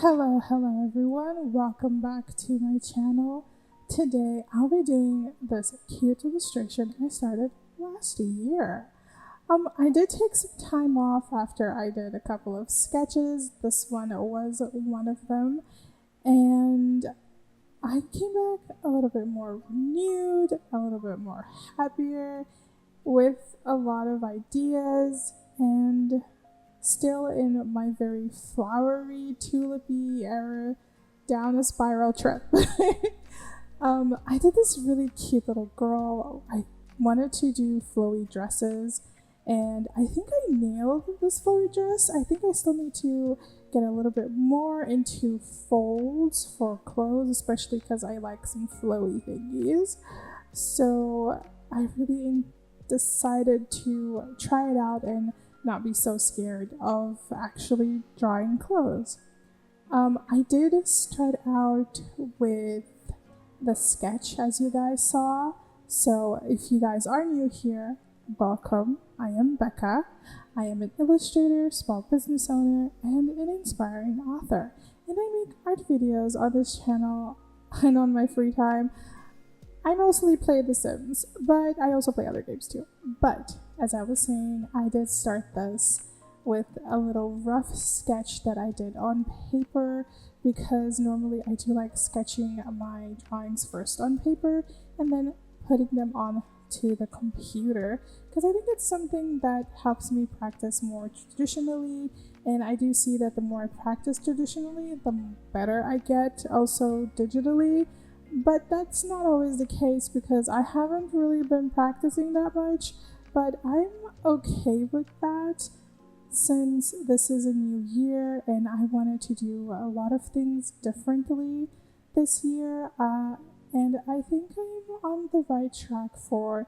Hello everyone, welcome back to my channel. Today I'll be doing this cute illustration I started last year. I did take some time off after I did a couple of sketches. This one was one of them, and I came back a little bit more renewed, a little bit more happier, with a lot of ideas, and still in my very flowery, tulipy era down a spiral trip. I did this really cute little girl. I wanted to do flowy dresses, and I think I nailed this flowy dress. I think I still need to get a little bit more into folds for clothes, especially because I like some flowy thingies. So I really decided to try it out and not be so scared of actually drawing clothes. I did start out with the sketch, as you guys saw. So if you guys are new here, welcome. I am Becca. I am an illustrator, small business owner, and an inspiring author. And I make art videos on this channel and on my free time. I mostly play The Sims, but I also play other games too. But as I was saying, I did start this with a little rough sketch that I did on paper, because normally I do like sketching my drawings first on paper and then putting them on to the computer, because I think it's something that helps me practice more traditionally, and I do see that the more I practice traditionally, the better I get also digitally. But that's not always the case, because I haven't really been practicing that much, but I'm okay with that since this is a new year and I wanted to do a lot of things differently this year, and I think I'm on the right track for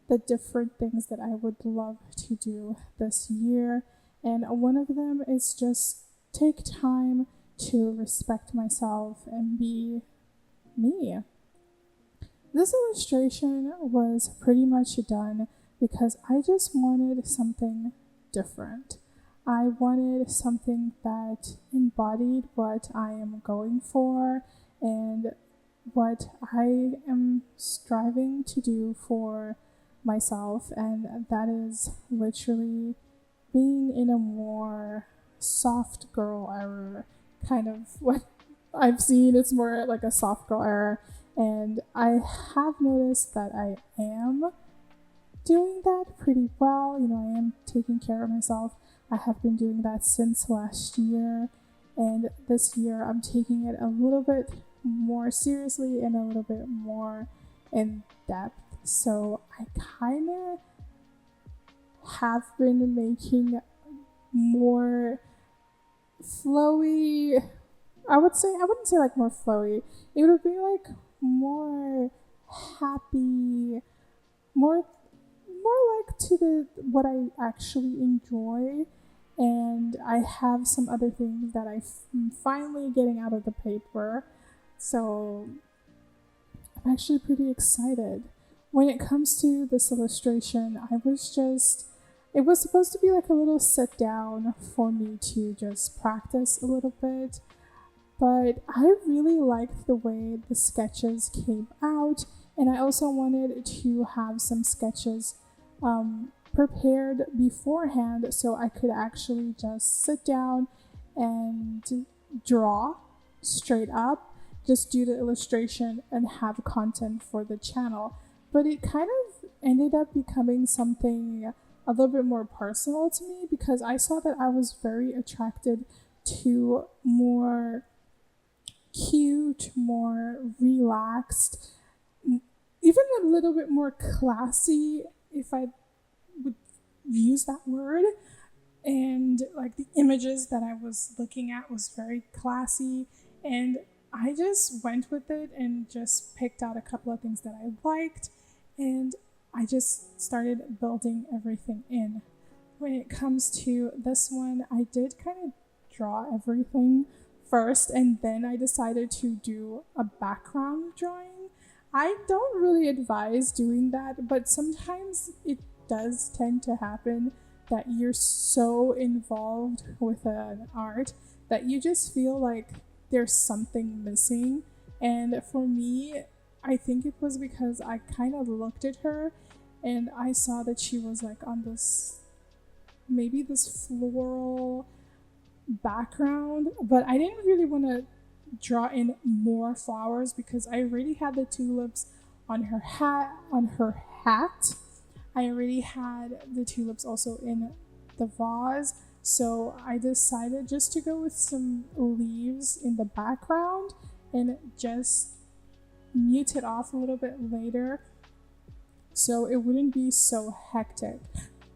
the different things that I would love to do this year. And one of them is just take time to respect myself and be me. This illustration was pretty much done because I just wanted something different. I wanted something that embodied what I am going for and what I am striving to do for myself, and that is literally being in a more soft girl era, kind of what I've seen. It's more like a soft girl era, and I have noticed that I am doing that pretty well. I am taking care of myself. I have been doing that since last year, and this year I'm taking it a little bit more seriously and a little bit more in depth. So I kind of have been making more flowy, I wouldn't say like more flowy. It would be like more happy, more like to the what I actually enjoy. And I have some other things that I'm finally getting out of the paper. So I'm actually pretty excited. When it comes to this illustration, it was supposed to be like a little sit down for me to just practice a little bit. But I really liked the way the sketches came out, and I also wanted to have some sketches prepared beforehand so I could actually just sit down and draw straight up, just do the illustration and have content for the channel. But it kind of ended up becoming something a little bit more personal to me, because I saw that I was very attracted to more cute, more relaxed, even a little bit more classy, if I would use that word. And like the images that I was looking at was very classy, and I just went with it and just picked out a couple of things that I liked, and I just started building everything in. When it comes to this one, I did kind of draw everything first, and then I decided to do a background drawing. I don't really advise doing that, but sometimes it does tend to happen that you're so involved with an art that you just feel like there's something missing. And for me, I think it was because I kind of looked at her and I saw that she was like on this, maybe this floral background, but I didn't really want to draw in more flowers because I already had the tulips on her hat. I already had the tulips also in the vase, so I decided just to go with some leaves in the background and just mute it off a little bit later so it wouldn't be so hectic.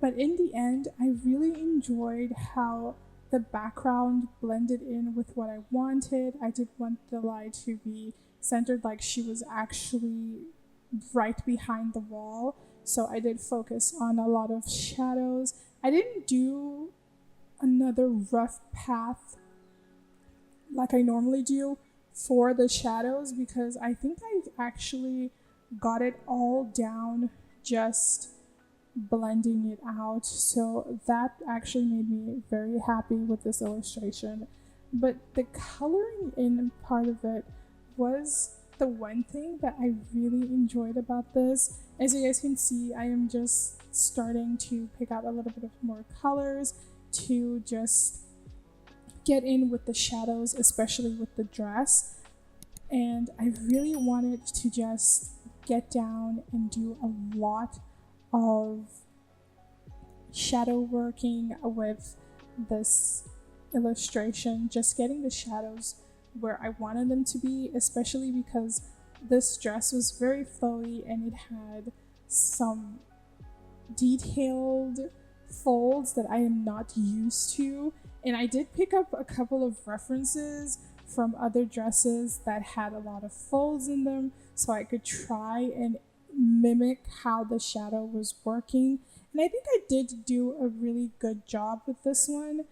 But in the end, I really enjoyed how the background blended in with what I wanted. I did want the light to be centered, like she was actually right behind the wall. So I did focus on a lot of shadows. I didn't do another rough path like I normally do for the shadows because I think I actually got it all down just blending it out. So that actually made me very happy with this illustration. But the coloring in part of it was the one thing that I really enjoyed about this. As you guys can see, I am just starting to pick out a little bit of more colors to just get in with the shadows, especially with the dress. And I really wanted to just get down and do a lot of shadow working with this illustration, just getting the shadows where I wanted them to be, especially because this dress was very flowy and it had some detailed folds that I am not used to. And I did pick up a couple of references from other dresses that had a lot of folds in them so I could try and mimic how the shadow was working. And I think I did do a really good job with this one,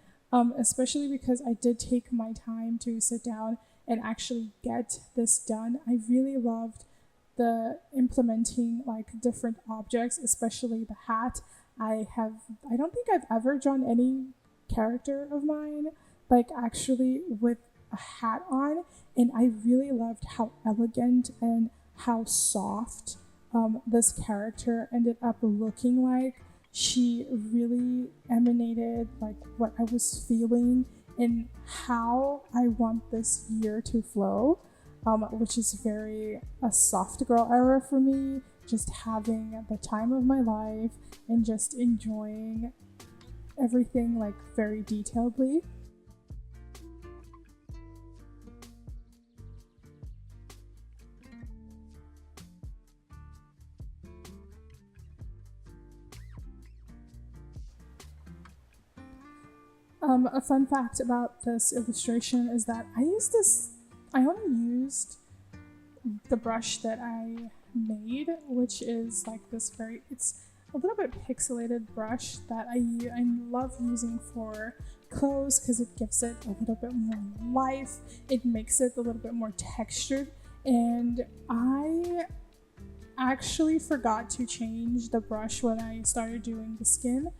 especially because I did take my time to sit down and actually get this done. I really loved the implementing like different objects, especially the hat. I don't think I've ever drawn any character of mine like actually with a hat on, and I really loved how elegant and how soft this character ended up looking like. She really emanated like what I was feeling and how I want this year to flow, which is very a soft girl era for me, just having the time of my life and just enjoying everything like very detailedly. A fun fact about this illustration is that I only used the brush that I made, which is like this it's a little bit pixelated brush that I love using for clothes because it gives it a little bit more life. It makes it a little bit more textured. And I actually forgot to change the brush when I started doing the skin,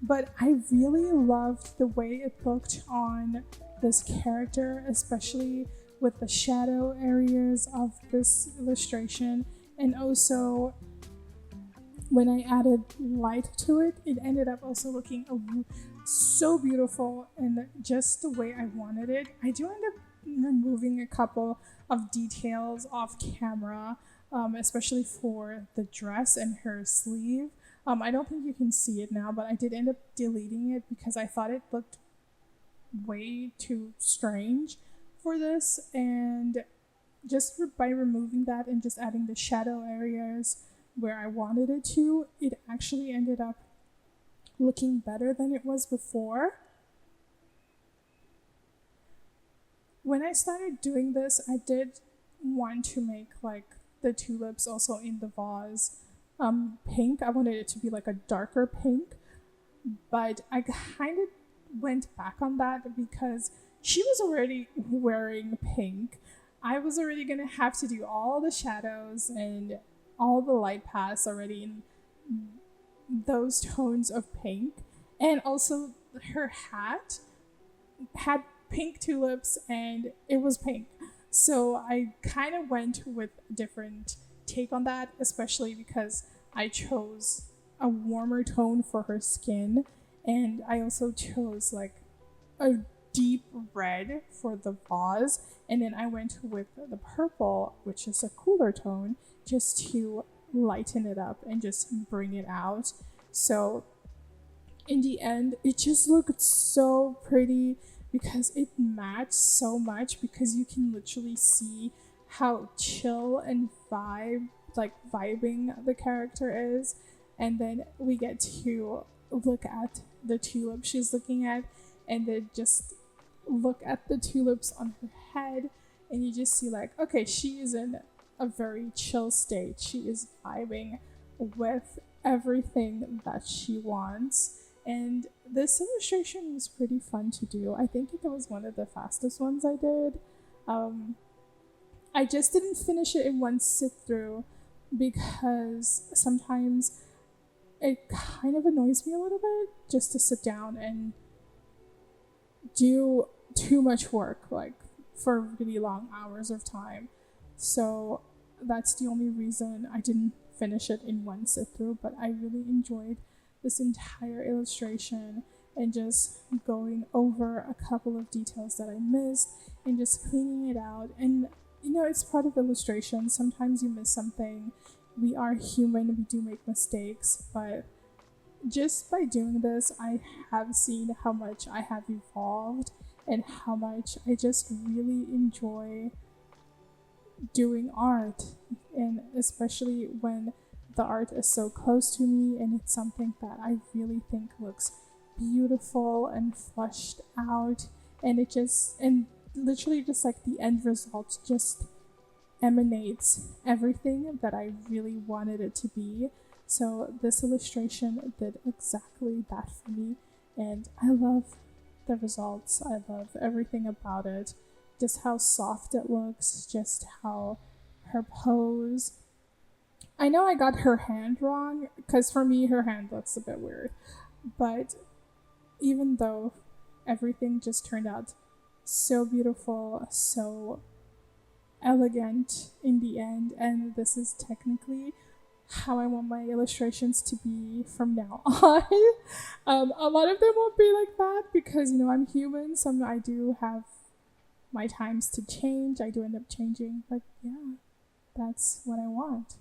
but I really loved the way it looked on this character, especially with the shadow areas of this illustration. And also when I added light to it, it ended up also looking so beautiful and just the way I wanted it. I do end up removing a couple of details off camera, especially for the dress and her sleeve. I don't think you can see it now, but I did end up deleting it because I thought it looked way too strange for this. And just by removing that and just adding the shadow areas where I wanted it to, it actually ended up looking better than it was before. When I started doing this, I did want to make like the tulips also in the vase pink. I wanted it to be like a darker pink, but I kind of went back on that because she was already wearing pink. I was already gonna have to do all the shadows and all the light paths already in those tones of pink. And also her hat had pink tulips and it was pink. So I kind of went with a different take on that, especially because I chose a warmer tone for her skin, and I also chose like a deep red for the vase, and then I went with the purple, which is a cooler tone, just to lighten it up and just bring it out. So in the end, it just looked so pretty because it matched so much, because you can literally see how chill and vibing the character is. And then we get to look at the tulip she's looking at, and then just look at the tulips on her head, and you just see like, okay, she is in a very chill state. She is vibing with everything that she wants. And this illustration was pretty fun to do. I think it was one of the fastest ones I did. I just didn't finish it in one sit through because sometimes it kind of annoys me a little bit just to sit down and do too much work, like for really long hours of time. So that's the only reason I didn't finish it in one sit through, but I really enjoyed this entire illustration and just going over a couple of details that I missed and just cleaning it out. And you know, it's part of illustration. Sometimes you miss something. We are human, we do make mistakes, but just by doing this, I have seen how much I have evolved and how much I just really enjoy doing art, and especially when the art is so close to me and it's something that I really think looks beautiful and fleshed out, and it just, and literally just like the end result just emanates everything that I really wanted it to be. So this illustration did exactly that for me, and I love the results. I love everything about it, just how soft it looks, just how her pose. I know I got her hand wrong, because for me her hand looks a bit weird, but even though everything just turned out so beautiful, so elegant in the end, and this is technically how I want my illustrations to be from now on. A lot of them won't be like that because, you know, I'm human. Some I do have my times to change. I do end up changing, but yeah, that's what I want.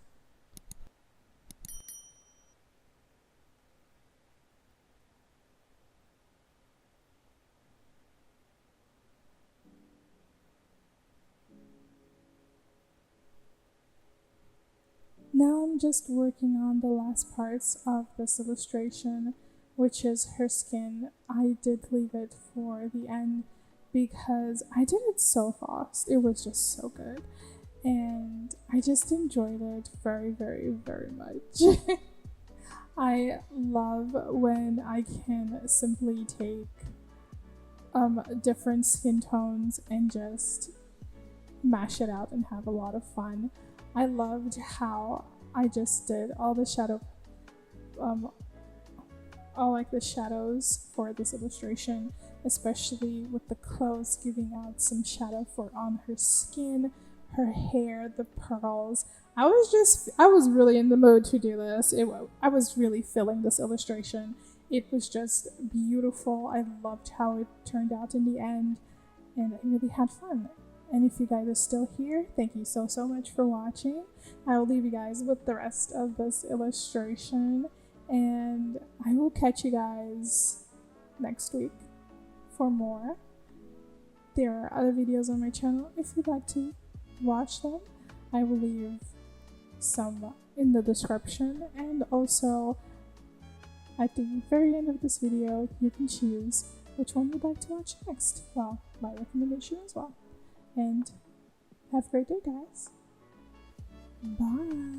Now I'm just working on the last parts of this illustration, which is her skin. I did leave it for the end because I did it so fast. It was just so good. And I just enjoyed it very, very, very much. I love when I can simply take different skin tones and just mash it out and have a lot of fun. I loved how I just did all the shadow, all like the shadows for this illustration, especially with the clothes giving out some shadow for on her skin, her hair, the pearls. I was really in the mood to do this. I was really feeling this illustration. It was just beautiful. I loved how it turned out in the end, and I really had fun. And if you guys are still here, thank you so much for watching. I will leave you guys with the rest of this illustration, and I will catch you guys next week for more. There are other videos on my channel if you'd like to watch them. I will leave some in the description, and also at the very end of this video you can choose which one you'd like to watch next. Well, my recommendation as well. And have a great day, guys. Bye.